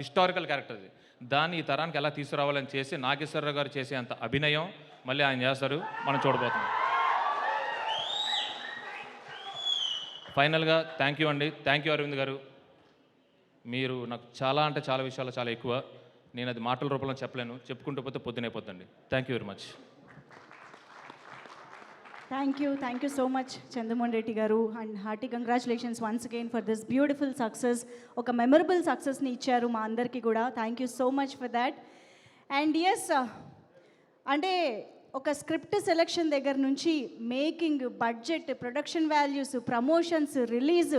Historical character అది. దాన్ని ఈ తరానికి ఎలా తీసుకురావాలని చేసి నాగేశ్వరరావు గారు చేసే అంత అభినయం మళ్ళీ ఆయన చేస్తారు. మనం చూడబోతున్నాం. ఫైనల్గా థ్యాంక్ యూ అండి. థ్యాంక్ యూ అరవింద్ గారు. మీరు నాకు చాలా అంటే చాలా విషయాలు చాలా ఎక్కువ. నేను అది మాటల రూపంలో చెప్పలేను. చెప్పుకుంటూ పోతే పొద్దునైపోతుంది. Thank you very much. Thank you so much, Chandramohan Reddy garu, and hearty congratulations once again for this beautiful success. Oka memorable success ni icharu ma andarki kuda. Thank you so much for that. And yes, ante oka script selection దగ్గర నుంచి making, budget, production values, promotions, release,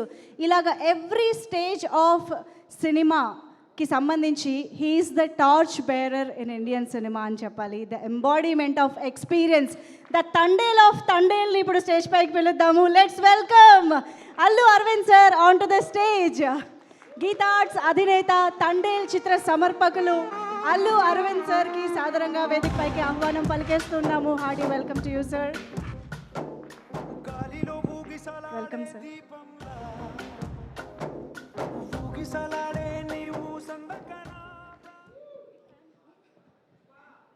ఇలాగా every stage of cinema కి సంబంధించి he is the torch bearer in Indian cinema అని చెప్పాలి. The embodiment of experience, the Thandel of తండేల్ని ఇప్పుడు stage పైకి పిలుద్దాము. Let's welcome Allu Aravind sir on to the stage. Geetha arts అధినేత, తండేల్ చిత్ర సమర్పకులు అల్లు అరవింద్ సార్కి సాదరంగా వేదిక పైకి ఆహ్వానం పలికేస్తున్నాము. Hearty welcome to you sir. Welcome sir.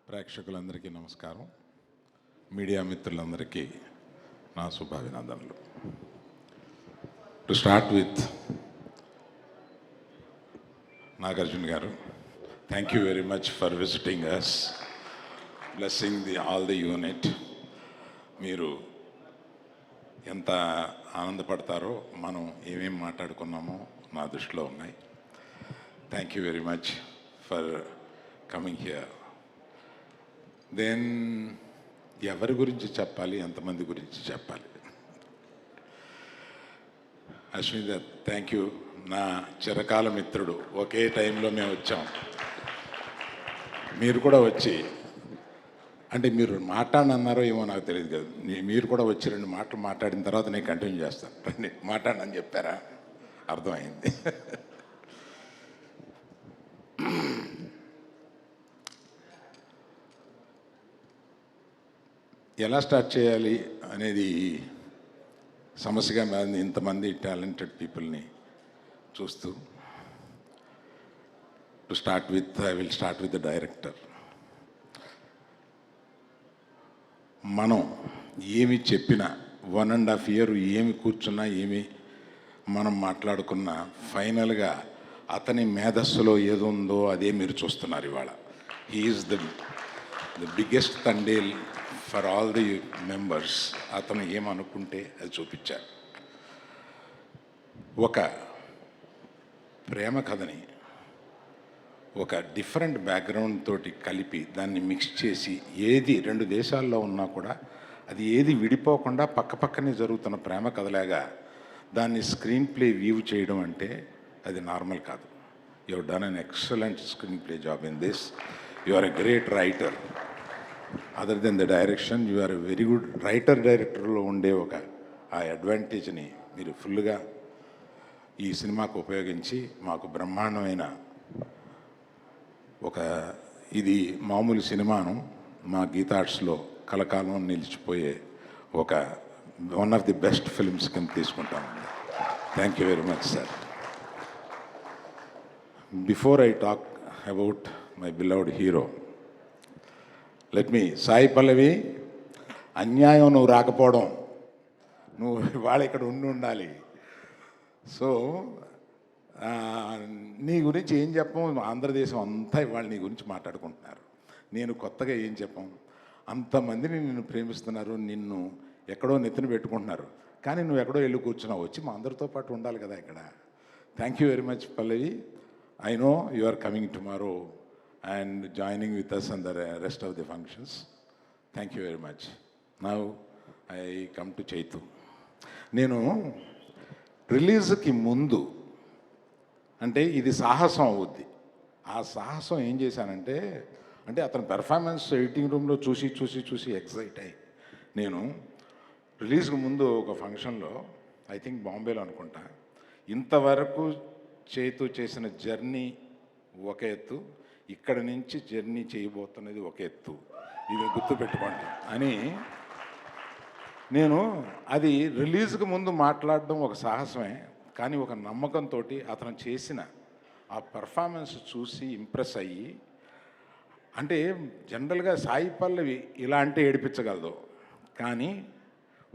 ప్రేక్షకులందరికీ నమస్కారం. మీడియా మిత్రులందరికీ నా శుభాభినందనలు. టు స్టార్ట్ విత్ నాగార్జున గారు, thank you very much for visiting us, blessing all the unit. మీరు ఎంత ఆనందపడతారో మనం ఏమేమి మాట్లాడుకున్నామో నా దృష్టిలో ఉన్నాయి. Thank you very much for coming here. Then ఎవరి గురించి చెప్పాలి, ఎంతమంది గురించి చెప్పాలి? Ashwin Dutt, thank you. నా చిరకాల మిత్రుడు. ఒకే టైంలో మేము వచ్చాం. మీరు కూడా వచ్చి, అంటే మీరు మాట్లాడనన్నారో ఏమో నాకు తెలియదు కదా, మీరు కూడా వచ్చి 2 మాటలు మాట్లాడిన తర్వాత నేను కంటిన్యూ చేస్తాను. రండి మాట్లాడనని చెప్పారా? అర్థమైంది. ఎలా స్టార్ట్ చేయాలి అనేది సమస్యగా మారింది ఇంతమంది టాలెంటెడ్ పీపుల్ని చూస్తూ. To start with, I will start with the director. మనం ఏమి చెప్పినా 1.5 year ఏమి కూర్చున్నా, ఏమి మనం మాట్లాడుకున్నా, ఫైనల్గా అతని మేధస్సులో ఏదో ఉందో అదే మీరు చూస్తున్నారు ఇవాళ. He's the biggest Thandel for all the members. అతను ఏమనుకుంటే అది చూపించారు. ఒక ప్రేమ కథని ఒక డిఫరెంట్ బ్యాక్గ్రౌండ్ తోటి కలిపి దాన్ని మిక్స్ చేసి, ఏది 2 దేశాల్లో ఉన్నా కూడా అది ఏది విడిపోకుండా పక్కపక్కనే జరుగుతున్న ప్రేమ కథలాగా దాన్ని స్క్రీన్ ప్లే వ్యూ చేయడం అంటే అది నార్మల్ కాదు. You have done an excellent screenplay job in this. You are a great writer. Other than the direction, you are a very good writer. డైరెక్టర్లో ఉండే ఆ అడ్వాంటేజ్ని మీరు ఫుల్గా ఈ సినిమాకు ఉపయోగించి మాకు బ్రహ్మాండమైన ఇది మామూలు సినిమాను మా గీతా ఆర్ట్స్లో కలకాలం నిలిచిపోయే one of the best films కింద తీసుకుంటామండి. Thank you very much sir. Before I talk about my beloved hero, let me, Sai Pallavi, అన్యాయం నువ్వు రాకపోవడం, నువ్వు ఇవాళ ఇక్కడ ఉండాలి. సో నీ గురించి ఏం చెప్పం, ఆంధ్రదేశం అంతా ఇవాళ నీ గురించి మాట్లాడుకుంటున్నారు. నేను కొత్తగా ఏం చెప్పం, అంతమందిని నిన్ను ప్రేమిస్తున్నారు, నిన్ను ఎక్కడో నెత్తిన పెట్టుకుంటున్నారు, కానీ నువ్వు ఎక్కడో వెళ్ళి కూర్చున్నావు. వచ్చి మా అందరితో పాటు ఉండాలి కదా ఇక్కడ. Thank you very much Pallavi. I know you are coming tomorrow and joining with us on the rest of the functions. Thank you very much. Now I come to Chaitu. నేను రిలీజ్కి ముందు, అంటే ఇది సాహసం అవుద్ది, ఆ సాహసం ఏం చేశానంటే, అంటే అతని పెర్ఫార్మెన్స్ ఎడిటింగ్ రూమ్లో చూసి ఎక్సైట్ అయ్యి, నేను రిలీజ్కి ముందు ఒక ఫంక్షన్లో, ఐ థింక్ బాంబేలో అనుకుంటా, ఇంతవరకు చైతు చేసిన జర్నీ ఒక ఎత్తు, ఇక్కడ నుంచి జర్నీ చేయబోతున్నది ఒక ఎత్తు, ఇది గుర్తుపెట్టుకోండి అని నేను అది రిలీజ్కి ముందు మాట్లాడడం ఒక సాహసమే, కానీ ఒక నమ్మకంతో అతను చేసిన ఆ పెర్ఫార్మెన్స్ చూసి ఇంప్రెస్ అయ్యి, అంటే జనరల్గా సాయి పల్లవి ఇలా అంటే ఏడిపించగలదు, కానీ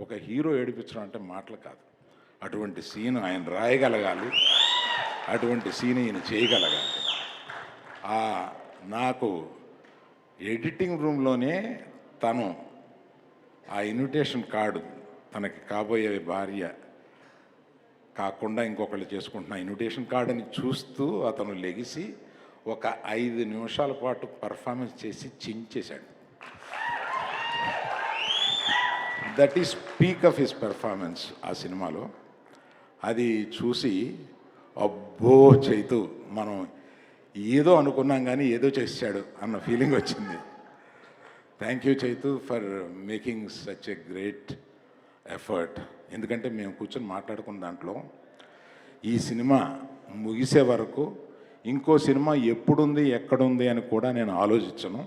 ఒక హీరో ఏడిపించడం అంటే మాటలు కాదు. అటువంటి సీన్ ఆయన రాయగలగాలి, అటువంటి సీన్ ఈయన చేయగలగాలి. నాకు ఎడిటింగ్ రూమ్లోనే తను ఆ ఇన్విటేషన్ కార్డు తనకి కాబోయే భార్య కాకుండా ఇంకొకళ్ళు చేసుకుంటున్న ఇన్విటేషన్ కార్డుని చూస్తూ అతను లెగిసి ఒక 5 నిమిషాల పాటు పర్ఫార్మెన్స్ చేసి చించేశాడు. That is peak of his performance ఆ సినిమాలో. అది చూసి అబ్బో చైతు మనం ఏదో అనుకున్నాం కానీ ఏదో చేశాడు అన్న ఫీలింగ్ వచ్చింది. Thank you Chaitu for making such a great effort. ఎందుకంటే మేము కూర్చొని మాట్లాడుకున్న దాంట్లో ఈ సినిమా ముగిసే వరకు ఇంకో సినిమా ఎప్పుడుంది ఎక్కడుంది అని కూడా నేను ఆలోచించను.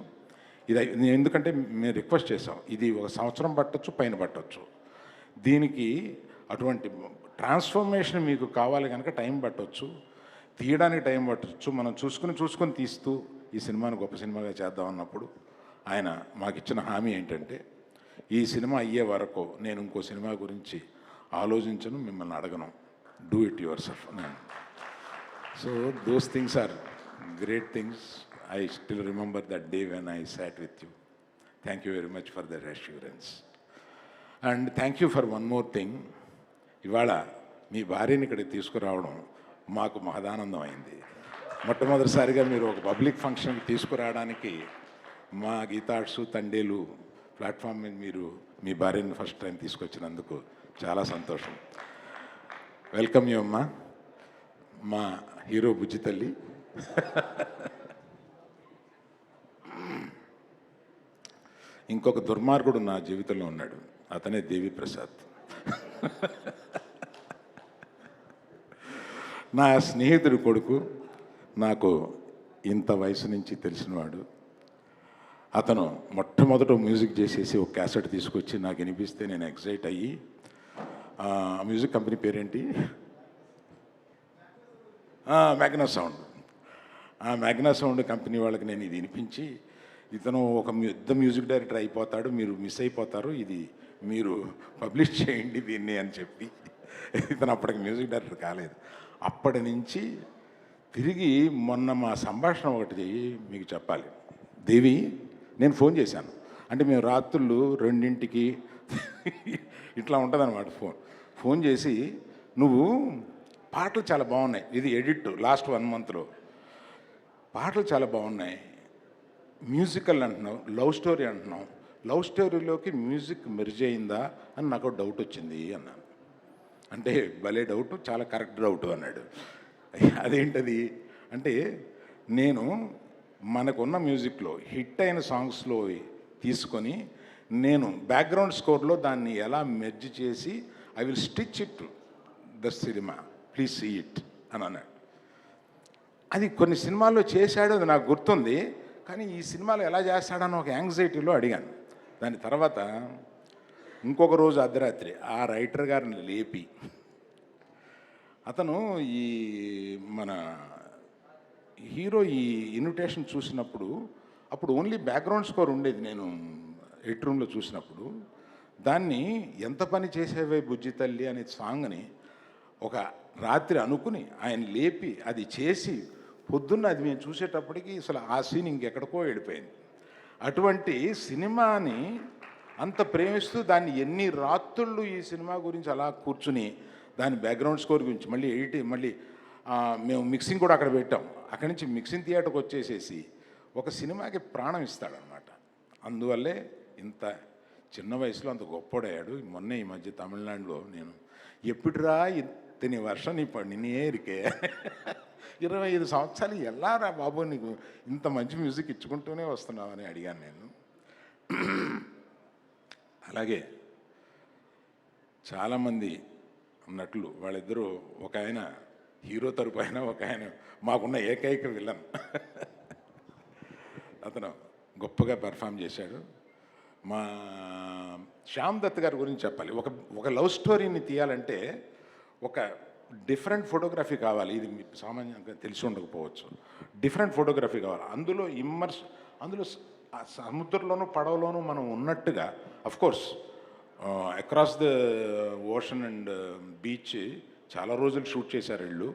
ఎందుకంటే మేము రిక్వెస్ట్ చేసాం, ఇది 1 సంవత్సరం పట్టొచ్చు, పైన పట్టొచ్చు. దీనికి అటువంటి ట్రాన్స్ఫర్మేషన్ మీకు కావాలి కనుక టైం పట్టొచ్చు, తీయడానికి టైం పట్టొచ్చు. మనం చూసుకొని తీస్తూ ఈ సినిమాని గొప్ప సినిమాగా చేద్దాం అన్నప్పుడు ఆయన మాకు ఇచ్చిన హామీ ఏంటంటే, ఈ సినిమా అయ్యే వరకు నేను ఇంకో సినిమా గురించి ఆలోచించను, మిమ్మల్ని అడగను, డూ ఇట్ యువర్ సెల్ఫ్ నేను. So those things are great things. I still remember that day when I sat with you. Thank you very much for that assurance. And thank you for one more thing. ఇవాళ మీ భార్యని ఇక్కడికి తీసుకురావడం మాకు మహదానందం అయింది. మొట్టమొదటిసారిగా మీరు ఒక పబ్లిక్ ఫంక్షన్కి తీసుకురావడానికి మా గీతార్ట్స్ తండేలు ప్లాట్ఫామ్ మీద మీరు మీ భార్యని ఫస్ట్ టైం తీసుకొచ్చినందుకు చాలా సంతోషం. వెల్కమ్ యూ అమ్మా, మా హీరో బుజ్జి తల్లి. ఇంకొక దుర్మార్గుడు నా జీవితంలో ఉన్నాడు, అతనే దేవి ప్రసాద్. నా స్నేహితుడి కొడుకు, నాకు ఇంత వయసు నుంచి తెలిసినవాడు. అతను మొట్టమొదట మ్యూజిక్ చేసేసి ఒక క్యాసెట్ తీసుకొచ్చి నాకు వినిపిస్తే నేను ఎక్సైట్ అయ్యి, మ్యూజిక్ కంపెనీ పేరేంటి, మ్యాగ్నా సౌండ్. ఆ మ్యాగ్నా సౌండ్ కంపెనీ వాళ్ళకి నేను ఇది వినిపించి, ఇతను ఒక పెద్ద మ్యూజిక్ డైరెక్టర్ అయిపోతాడు, మీరు మిస్ అయిపోతారు, ఇది మీరు పబ్లిష్ చేయండి దీన్ని అని చెప్పి, ఇతను అప్పటికి మ్యూజిక్ డైరెక్టర్ కాలేదు. అప్పటి నుంచి తిరిగి మొన్న మా సంభాషణ ఒకటి మీకు చెప్పాలి. దేవి, నేను ఫోన్ చేశాను, అంటే మేము రాత్రులు 2ంటికి ఇట్లా ఉంటుందన్నమాట. ఫోన్ చేసి, నువ్వు పాటలు చాలా బాగున్నాయి, ఇది ఎడిట్ లాస్ట్ 1 మంత్లో, పాటలు చాలా బాగున్నాయి, మ్యూజికల్ అంటున్నావు, లవ్ స్టోరీ అంటున్నావు, లవ్ స్టోరీలోకి మ్యూజిక్ మెర్జ్ అయిందా అని నాకు డౌట్ వచ్చింది అన్నాను. అంటే భలే డౌట్, చాలా కరెక్ట్ డౌట్ అన్నాడు. అదేంటది అంటే, నేను మనకున్న మ్యూజిక్లో హిట్ అయిన సాంగ్స్లో తీసుకొని నేను బ్యాక్గ్రౌండ్ స్కోర్లో దాన్ని ఎలా మెర్జ్ చేసి I will stitch it the cinema, please see it అని అన్నాడు. అది కొన్ని సినిమాల్లో చేశాడు, అది నాకు గుర్తుంది, కానీ ఈ సినిమాలో ఎలా చేస్తాడని ఒక యాంగ్జైటీలో అడిగాను. దాని తర్వాత ఇంకొక రోజు అర్ధరాత్రి ఆ రైటర్ గారిని లేపి, అతను ఈ మన హీరో ఈ ఇన్విటేషన్ చూసినప్పుడు, అప్పుడు ఓన్లీ బ్యాక్గ్రౌండ్ స్కోర్ ఉండేది, నేను ఎడిట్ రూమ్లో చూసినప్పుడు, దాన్ని ఎంత పని చేసేవే బుజ్జి తల్లి అనే సాంగ్ని ఒక రాత్రి అనుకుని ఆయన లేపి అది చేసి, పొద్దున్న అది మేము చూసేటప్పటికి అసలు ఆ సీన్ ఇంకెక్కడికో వెళ్ళిపోయింది. అటువంటి సినిమాని అంత ప్రేమిస్తూ దాన్ని ఎన్ని రాత్రుళ్ళు ఈ సినిమా గురించి అలా కూర్చుని దాని బ్యాక్గ్రౌండ్ స్కోర్ గురించి మళ్ళీ మళ్ళీ మేము మిక్సింగ్ కూడా అక్కడ పెట్టాం. అక్కడి నుంచి మిక్సింగ్ థియేటర్కి వచ్చేసేసి ఒక సినిమాకి ప్రాణం ఇస్తాడనమాట. అందువల్లే ఇంత చిన్న వయసులో అంత గొప్పడయ్యాడు. మొన్నే ఈ మధ్య తమిళనాడులో నేను, ఎప్పుడురా ఇతని వర్షం నీ పడినే ఇరికే 25 సంవత్సరాలు ఎలారా బాబు నీకు ఇంత మంచి మ్యూజిక్ ఇచ్చుకుంటూనే వస్తున్నావని అడిగాను నేను. అలాగే చాలామంది నటులు, వాళ్ళిద్దరూ, ఒక ఆయన హీరో తరపు అయినా, ఒక ఆయన మాకున్న ఏకైక విలన్. అతను గొప్పగా పెర్ఫామ్ చేశాడు. మా శ్యామ్ దత్ గారి గురించి చెప్పాలి. ఒక లవ్ స్టోరీని తీయాలంటే ఒక డిఫరెంట్ ఫోటోగ్రఫీ కావాలి. ఇది మీకు సామాన్యంగా తెలిసి ఉండకపోవచ్చు. డిఫరెంట్ ఫోటోగ్రఫీ కావాలి. అందులో ఆ సముద్రంలోనూ పడవలోనూ మనం ఉన్నట్టుగా course across the ocean and beach చాలా రోజులు షూట్ చేశారు వీళ్ళు.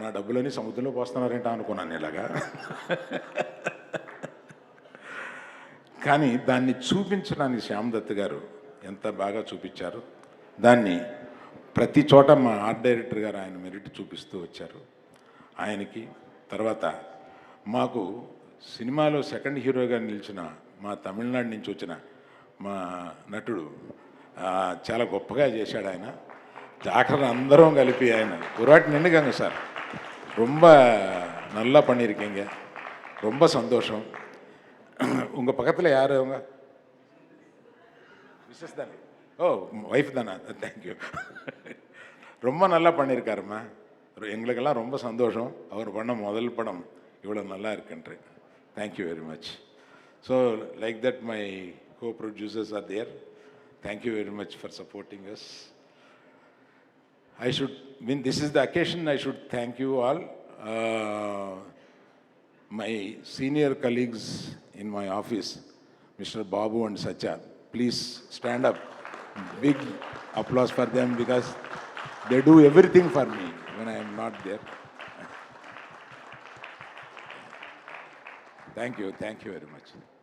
నా డబ్బులని సముద్రంలో పోస్తున్నారంట అనుకున్నాను ఇలాగా. కానీ దాన్ని చూపించడానికి శ్యామ్ దత్ గారు ఎంత బాగా చూపించారు. దాన్ని ప్రతి చోట మా ఆర్ట్ డైరెక్టర్ గారు ఆయన మెరిట్ చూపిస్తూ వచ్చారు. ఆయనకి తర్వాత మాకు సినిమాలో సెకండ్ హీరోగా నిలిచిన మా తమిళనాడు నుంచి వచ్చిన మా నటుడు చాలా గొప్పగా చేశాడు ఆయన. ఆఖరి అందరం కలిపి ఆయన పురాటి నిండుగాங்க సార్ ரொம்ப நல்லா பண்ணியிருக்கீங்க, ரொம்ப சந்தோஷம். உங்கள் பக்கத்தில் யார் அவங்க? மிஸ்ஸஸ் தானே? ஓ ஒய்ஃப் தானே? தேங்க்யூ. ரொம்ப நல்லா பண்ணியிருக்காருமா. எங்களுக்கெல்லாம் ரொம்ப சந்தோஷம். அவர் பண்ண முதல் படம் இவ்வளோ நல்லா இருக்குன்ட்டு. Thank you very much. So like that my co producers are there. Thank you very much for supporting us. I should, when this is the occasion, I should thank you all. My senior colleagues in my office, Mr. Babu and Satya, please stand up. Big applause for them because they do everything for me when I am not there. Thank you very much.